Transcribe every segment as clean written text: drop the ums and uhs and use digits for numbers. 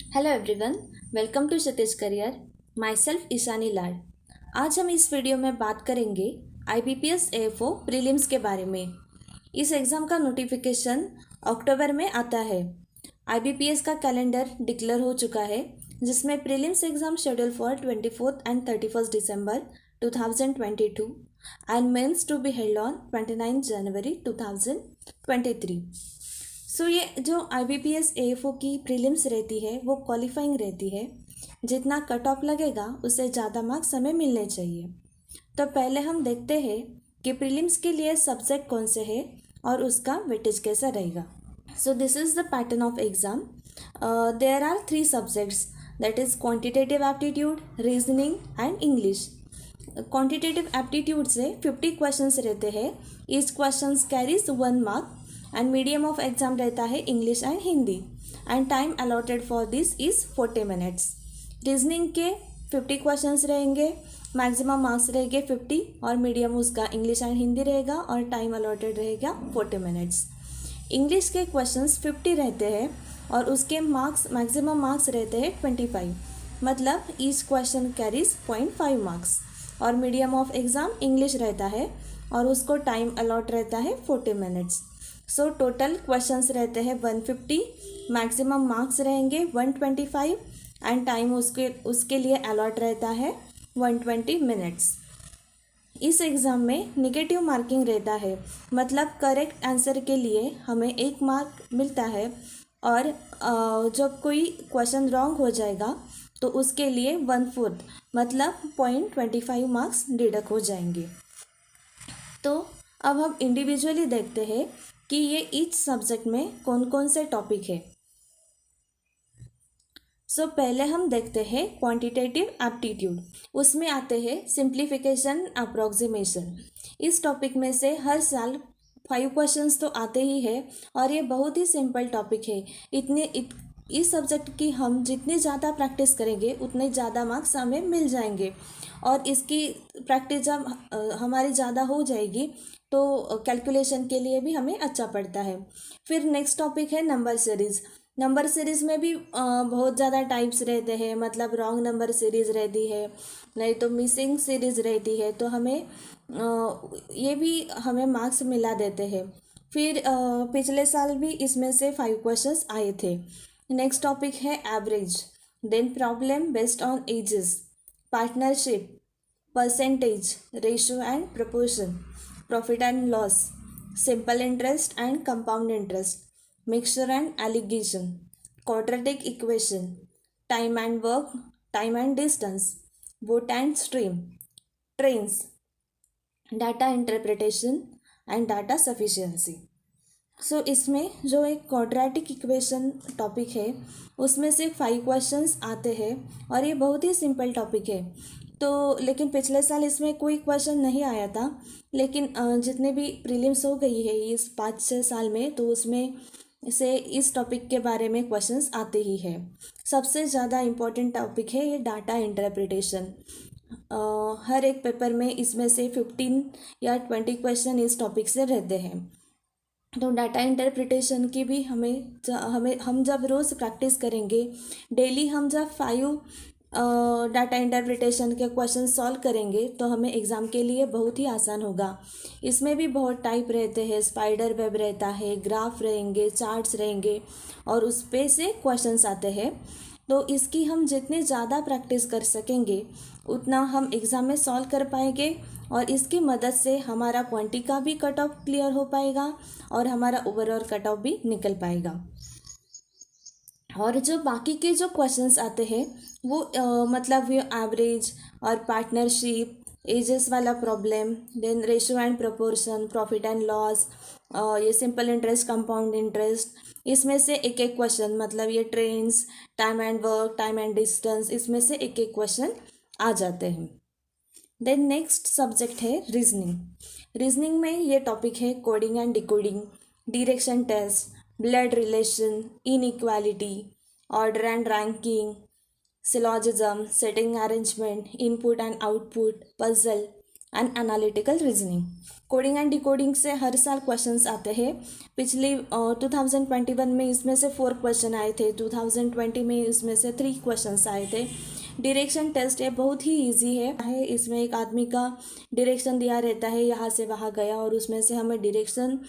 Hello everyone, welcome to Satish career. Myself Ishani Lad. आज हम इस वीडियो में बात करेंगे IBPS AFO प्रीलिम्स के बारे में। इस एग्ज़ाम का नोटिफिकेशन अक्टूबर में आता है। IBPS का कैलेंडर डिक्लेयर हो चुका है, जिसमें prelims exam schedule for 24 and 31 December 2022 and mains to be held on 29 January 2023। ये जो IBPS AFO की प्रीलिम्स रहती है वो क्वालिफाइंग रहती है। जितना कट ऑफ लगेगा उससे ज़्यादा मार्क्स हमें मिलने चाहिए। तो पहले हम देखते हैं कि प्रीलिम्स के लिए सब्जेक्ट कौन से है और उसका वेटेज कैसा रहेगा। This is the pattern of exam. There are 3 subjects, that is quantitative aptitude, reasoning and English. Quantitative aptitude से 50 क्वेश्चंस रहते हैं। Each questions carries 1 mark and medium of exam रहता है English and Hindi and time allotted for this is 40 minutes. Reasoning के 50 questions रहेंगे, maximum marks रहेंगे 50 और medium उसका इंग्लिश एंड हिंदी रहेगा और टाइम अलॉटेड रहेगा 40 मिनट्स। इंग्लिश के क्वेश्चंस 50 रहते हैं और उसके मार्क्स मैक्सिमम मार्क्स रहते हैं 25, मतलब ईच क्वेश्चन कैरीज 0.5 मार्क्स और मीडियम ऑफ एग्ज़ाम इंग्लिश रहता है और उसको टाइम अलॉट रहता है 40 मिनट्स। टोटल क्वेश्चंस रहते हैं 150, मैक्सिमम मार्क्स रहेंगे 125 एंड टाइम उसके लिए अलॉट रहता है 120 मिनट्स। इस एग्ज़ाम में नेगेटिव मार्किंग रहता है, मतलब करेक्ट आंसर के लिए हमें 1 मार्क मिलता है और जब कोई क्वेश्चन रॉन्ग हो जाएगा तो उसके लिए 1/4 मतलब 0.25 मार्क्स डिडक्ट हो जाएंगे। तो अब हम इंडिविजुअली देखते हैं कि ये ईच सब्जेक्ट में कौन कौन से टॉपिक है। पहले हम देखते हैं क्वांटिटेटिव एप्टीट्यूड। उसमें आते हैं सिंप्लीफिकेशन, अप्रोक्सीमेशन। इस टॉपिक में से हर साल 5 क्वेश्चंस तो आते ही है और ये बहुत ही सिंपल टॉपिक है। इस सब्जेक्ट की हम जितनी ज़्यादा प्रैक्टिस करेंगे उतने ज़्यादा मार्क्स हमें मिल जाएंगे और इसकी प्रैक्टिस जब हमारी ज़्यादा हो जाएगी तो कैलकुलेशन के लिए भी हमें अच्छा पड़ता है। फिर नेक्स्ट टॉपिक है नंबर सीरीज़। नंबर सीरीज़ में भी बहुत ज़्यादा टाइप्स रहते हैं, मतलब रॉन्ग नंबर सीरीज़ रहती है, नहीं तो मिसिंग सीरीज़ रहती है, तो हमें ये भी हमें मार्क्स मिला देते हैं। फिर पिछले साल भी इसमें से 5 क्वेश्चंस आए थे। नेक्स्ट टॉपिक है average, then problem based on ages, partnership, percentage, ratio and proportion, profit and loss, simple interest and compound interest, mixture and alligation, quadratic equation, time and work, time and distance, boat and stream, trains, data interpretation and data sufficiency. इसमें जो एक quadratic equation topic है उसमें से 5 questions आते हैं और ये बहुत ही सिंपल टॉपिक है। लेकिन पिछले साल इसमें कोई क्वेश्चन नहीं आया था, लेकिन जितने भी प्रीलिम्स हो गई है इस 5-6 साल में, तो उसमें से इस टॉपिक के बारे में क्वेश्चंस आते ही है। सबसे ज़्यादा इम्पोर्टेंट टॉपिक है ये डाटा इंटरप्रिटेशन। हर एक पेपर में इसमें से 15 या 20 क्वेश्चन इस टॉपिक से रहते हैं। तो डाटा इंटरप्रिटेशन की भी हम जब रोज़ प्रैक्टिस करेंगे, डेली हम जब 5 डाटा इंटरप्रिटेशन के क्वेश्चन सॉल्व करेंगे तो हमें एग्ज़ाम के लिए बहुत ही आसान होगा। इसमें भी बहुत टाइप रहते हैं, स्पाइडर वेब रहता है, ग्राफ रहेंगे, चार्ट्स रहेंगे और उस पे से क्वेश्चंस आते हैं। तो इसकी हम जितने ज़्यादा प्रैक्टिस कर सकेंगे उतना हम एग्ज़ाम में सॉल्व कर पाएंगे और इसकी मदद से हमारा क्वांटी का भी कट ऑफ क्लियर हो पाएगा और हमारा ओवरऑल कट ऑफ भी निकल पाएगा। और जो बाकी के जो क्वेश्चंस आते हैं वो मतलब ये एवरेज और पार्टनरशिप, एजेस वाला problem, then ratio and proportion, profit and loss, ये सिंपल इंटरेस्ट, कंपाउंड इंटरेस्ट, इसमें से एक एक क्वेश्चन, मतलब ये trains, time and work, time and distance, इसमें से एक एक क्वेश्चन आ जाते हैं। देन नेक्स्ट सब्जेक्ट है रीजनिंग। रीजनिंग में ये टॉपिक है coding and decoding, direction test, blood relation, inequality, order and ranking, syllogism, seating arrangement, input and output, puzzle, and analytical reasoning. Coding and decoding से हर साल questions आते हैं। पिछली 2021 में इसमें से 4 क्वेश्चन आए थे, 2020 में इसमें से 3 क्वेश्चंस आए थे। डायरेक्शन टेस्ट है, बहुत ही इजी है। इसमें एक आदमी का डायरेक्शन दिया रहता है, यहाँ से वहाँ गया, और उसमें से हमें डायरेक्शन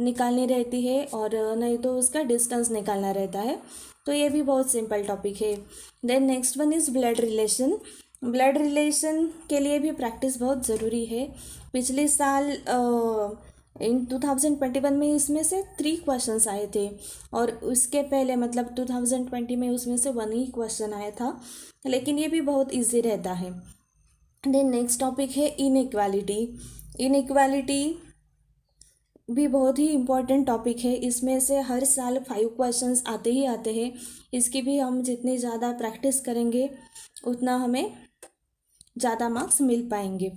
निकालनी रहती है, और नहीं तो उसका डिस्टेंस निकालना रहता है। तो ये भी बहुत सिंपल टॉपिक है। Then next one is blood relation. Blood relation के लिए भी प्रैक्टिस बहुत ज़रूरी है। पिछले साल इन 2021 में इसमें से 3 क्वेश्चंस आए थे, और उसके पहले मतलब 2020 में उसमें से 1 ही क्वेश्चन आया था, लेकिन ये भी बहुत इजी रहता है। देन नेक्स्ट टॉपिक है इनइक्वालिटी। इनइक्वालिटी भी बहुत ही इम्पोर्टेंट टॉपिक है। इसमें से हर साल 5 क्वेश्चंस आते ही आते हैं। इसकी भी हम जितनी ज़्यादा प्रैक्टिस करेंगे उतना हमें ज़्यादा मार्क्स मिल पाएंगे।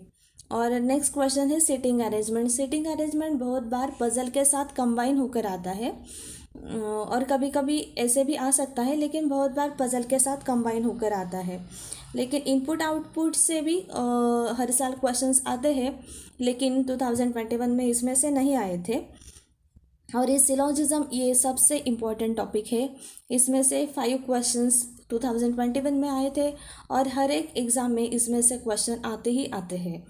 और नेक्स्ट क्वेश्चन है सिटिंग अरेंजमेंट। सिटिंग अरेंजमेंट बहुत बार पजल के साथ कंबाइन होकर आता है, और कभी कभी ऐसे भी आ सकता है, लेकिन बहुत बार पजल के साथ कंबाइन होकर आता है। लेकिन इनपुट आउटपुट से भी हर साल क्वेश्चंस आते हैं, लेकिन 2021 में इसमें से नहीं आए थे। और ये सिलोजिज्म, ये सबसे इम्पोर्टेंट टॉपिक है। इसमें से 5 क्वेश्चंस 2021 में आए थे, और हर एक एग्ज़ाम में इसमें से क्वेश्चन आते ही आते हैं।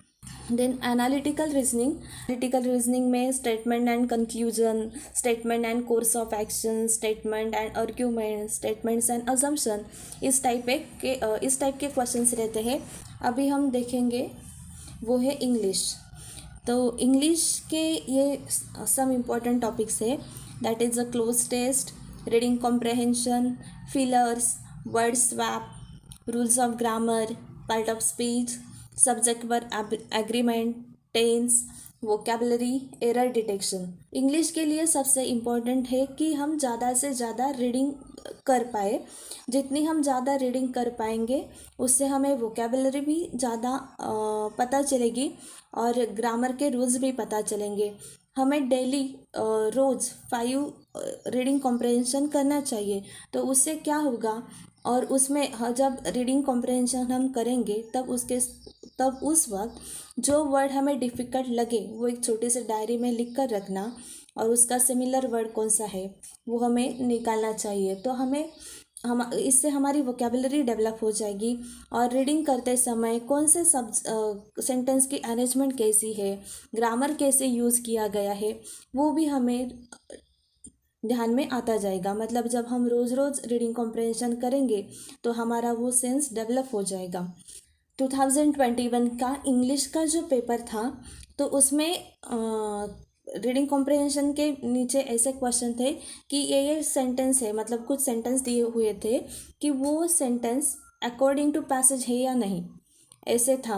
देन एनालिटिकल रीजनिंग में statement and conclusion, statement and course of action, statement and argument, statements and assumption, इस टाइप के क्वेश्चंस रहते हैं। अभी हम देखेंगे वो है इंग्लिश। तो इंग्लिश के ये सम इम्पॉर्टेंट टॉपिक्स है, that is a cloze test, reading comprehension, fillers, word swap, rules of grammar, part of speech, subject verb agreement, tense, vocabulary, error detection. English के लिए सबसे इम्पोर्टेंट है कि हम ज़्यादा से ज़्यादा रीडिंग कर पाए। जितनी हम ज़्यादा रीडिंग कर पाएंगे उससे हमें वोकेबलरी भी ज़्यादा पता चलेगी, और ग्रामर के रूल्स भी पता चलेंगे। हमें डेली रोज़ 5 रीडिंग कॉम्प्रहेंशन करना चाहिए। तो उससे क्या होगा, और उसमें जब रीडिंग कॉम्प्रहेंशन हम करेंगे तब उस वक्त जो वर्ड हमें डिफ़िकल्ट लगे वो एक छोटी सी डायरी में लिख कर रखना, और उसका सिमिलर वर्ड कौन सा है वो हमें निकालना चाहिए। तो इससे हमारी वोकेबलरी डेवलप हो जाएगी। और रीडिंग करते समय कौन से सेंटेंस की अरेंजमेंट कैसी है, ग्रामर कैसे यूज़ किया गया है, वो भी हमें ध्यान में आता जाएगा। मतलब जब हम रोज़ रोज़ रीडिंग कॉम्प्रहेंशन करेंगे तो हमारा वो सेंस डेवलप हो जाएगा। 2021 का इंग्लिश का जो पेपर था, तो उसमें रीडिंग कॉम्प्रहेंशन के नीचे ऐसे क्वेश्चन थे कि ये सेंटेंस है, मतलब कुछ सेंटेंस दिए हुए थे कि वो सेंटेंस अकॉर्डिंग टू पैसेज है या नहीं, ऐसे था।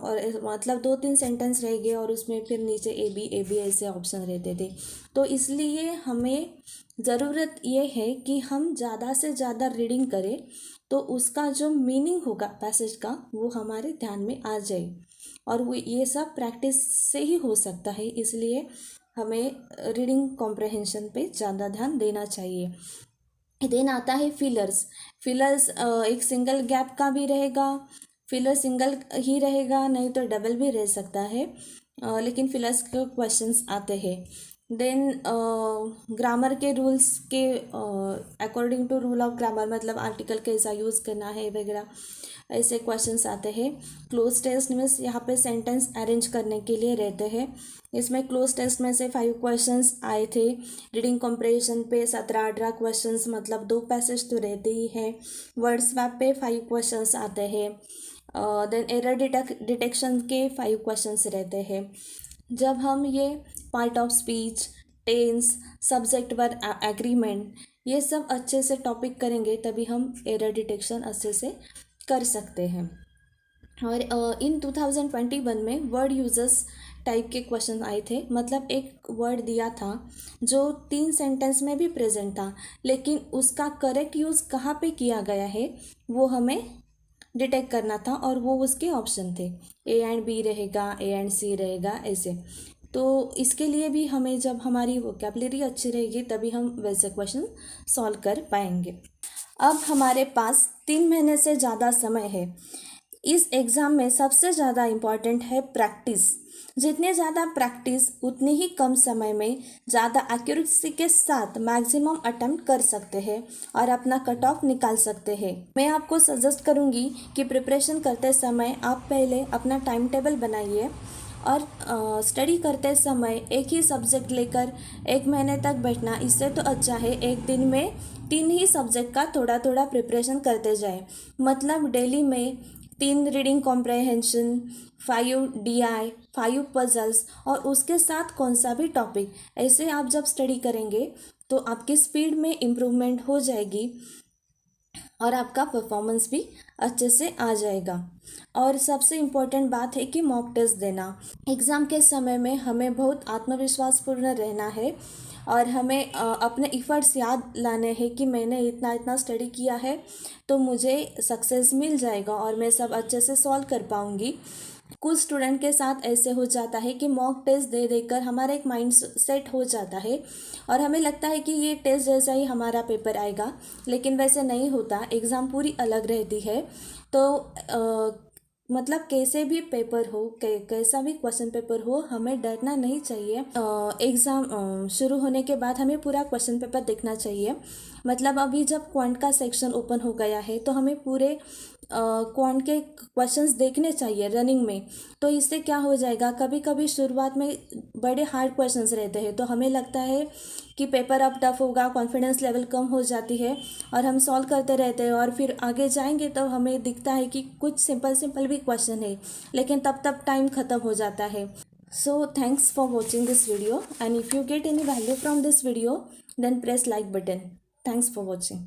और मतलब 2-3 सेंटेंस रह गए, और उसमें फिर नीचे ए बी ऐसे ऑप्शन रहते थे। तो इसलिए हमें ज़रूरत ये है कि हम ज़्यादा से ज़्यादा रीडिंग करें, तो उसका जो मीनिंग होगा पैसेज का वो हमारे ध्यान में आ जाए। और वो ये सब प्रैक्टिस से ही हो सकता है, इसलिए हमें रीडिंग कॉम्प्रहेंशन पे ज़्यादा ध्यान देना चाहिए। देन आता है फिलर्स। एक सिंगल गैप का भी रहेगा, फिलर सिंगल ही रहेगा, नहीं तो डबल भी रह सकता है, लेकिन फिलर्स के क्वेश्चंस आते हैं। देन ग्रामर के रूल्स के according to rule of grammar, मतलब आर्टिकल कैसा यूज़ करना है वगैरह, ऐसे क्वेश्चंस आते हैं। क्लोज टेस्ट में यहाँ पे सेंटेंस अरेंज करने के लिए रहते हैं। इसमें क्लोज टेस्ट में से 5 क्वेश्चंस आए थे। रीडिंग कॉम्प्रहेंशन पे 17-18 क्वेश्चंस, मतलब 2 पैसेज तो रहते ही हैं। वर्ड स्वैप पे 5 क्वेश्चंस आते हैं। देन एरर डिटेक्शन के 5 क्वेश्चंस रहते हैं। जब हम ये part of speech, tense, subject verb agreement, ये सब अच्छे से टॉपिक करेंगे तभी हम एरर डिटेक्शन अच्छे से कर सकते हैं। और इन 2021 में वर्ड यूजर्स टाइप के क्वेश्चन आए थे। मतलब एक वर्ड दिया था जो 3 सेंटेंस में भी प्रेजेंट था, लेकिन उसका करेक्ट यूज़ कहाँ पे किया गया है वो हमें डिटेक्ट करना था, और वो उसके ऑप्शन थे, ए एंड बी रहेगा, ए एंड सी रहेगा, ऐसे। तो इसके लिए भी हमें, जब हमारी वोकेबलरी अच्छी रहेगी तभी हम वैसे क्वेश्चन सॉल्व कर पाएंगे। अब हमारे पास 3 महीने से ज़्यादा समय है। इस एग्ज़ाम में सबसे ज़्यादा इम्पॉर्टेंट है प्रैक्टिस। जितने ज़्यादा प्रैक्टिस उतने ही कम समय में ज़्यादा एक्यूरेसी के साथ मैक्सिमम अटेम्प्ट कर सकते हैं और अपना कट ऑफ निकाल सकते हैं। मैं आपको सजेस्ट करूँगी कि प्रिपरेशन करते समय आप पहले अपना टाइम टेबल बनाइए और स्टडी करते समय एक ही सब्जेक्ट लेकर 1 महीने तक बैठना इससे तो अच्छा है एक दिन में 3 ही सब्जेक्ट का थोड़ा थोड़ा प्रिपरेशन करते जाए। मतलब डेली में 3 रीडिंग कॉम्प्रहेंशन, 5 DI, 5 पजल्स और उसके साथ कौन सा भी टॉपिक। ऐसे आप जब स्टडी करेंगे तो आपकी स्पीड में इम्प्रूवमेंट हो जाएगी और आपका परफॉर्मेंस भी अच्छे से आ जाएगा। और सबसे इम्पोर्टेंट बात है कि मॉक टेस्ट देना। एग्ज़ाम के समय में हमें बहुत आत्मविश्वासपूर्ण रहना है और हमें अपने इफ़र्ट्स याद लाने हैं कि मैंने इतना इतना स्टडी किया है तो मुझे सक्सेस मिल जाएगा और मैं सब अच्छे से सॉल्व कर पाऊँगी। कुछ स्टूडेंट के साथ ऐसे हो जाता है कि मॉक टेस्ट दे देकर हमारा एक माइंड सेट हो जाता है और हमें लगता है कि ये टेस्ट जैसा ही हमारा पेपर आएगा, लेकिन वैसे नहीं होता। एग्ज़ाम पूरी अलग रहती है। तो मतलब कैसे भी पेपर हो, कैसा भी क्वेश्चन पेपर हो, हमें डरना नहीं चाहिए। एग्ज़ाम शुरू होने के बाद हमें पूरा क्वेश्चन पेपर देखना चाहिए। मतलब अभी जब क्वांट का सेक्शन ओपन हो गया है तो हमें पूरे क्वांट के क्वेश्चंस देखने चाहिए रनिंग में। तो इससे क्या हो जाएगा, कभी कभी शुरुआत में बड़े हार्ड क्वेश्चंस रहते हैं तो हमें लगता है कि पेपर अब टफ होगा, कॉन्फिडेंस लेवल कम हो जाती है और हम सॉल्व करते रहते हैं और फिर आगे जाएंगे तो हमें दिखता है कि कुछ सिंपल सिंपल भी क्वेश्चन है, लेकिन तब टाइम ख़त्म हो जाता है। So thanks for watching this video and if you get any value from this video then press like button. Thanks for watching.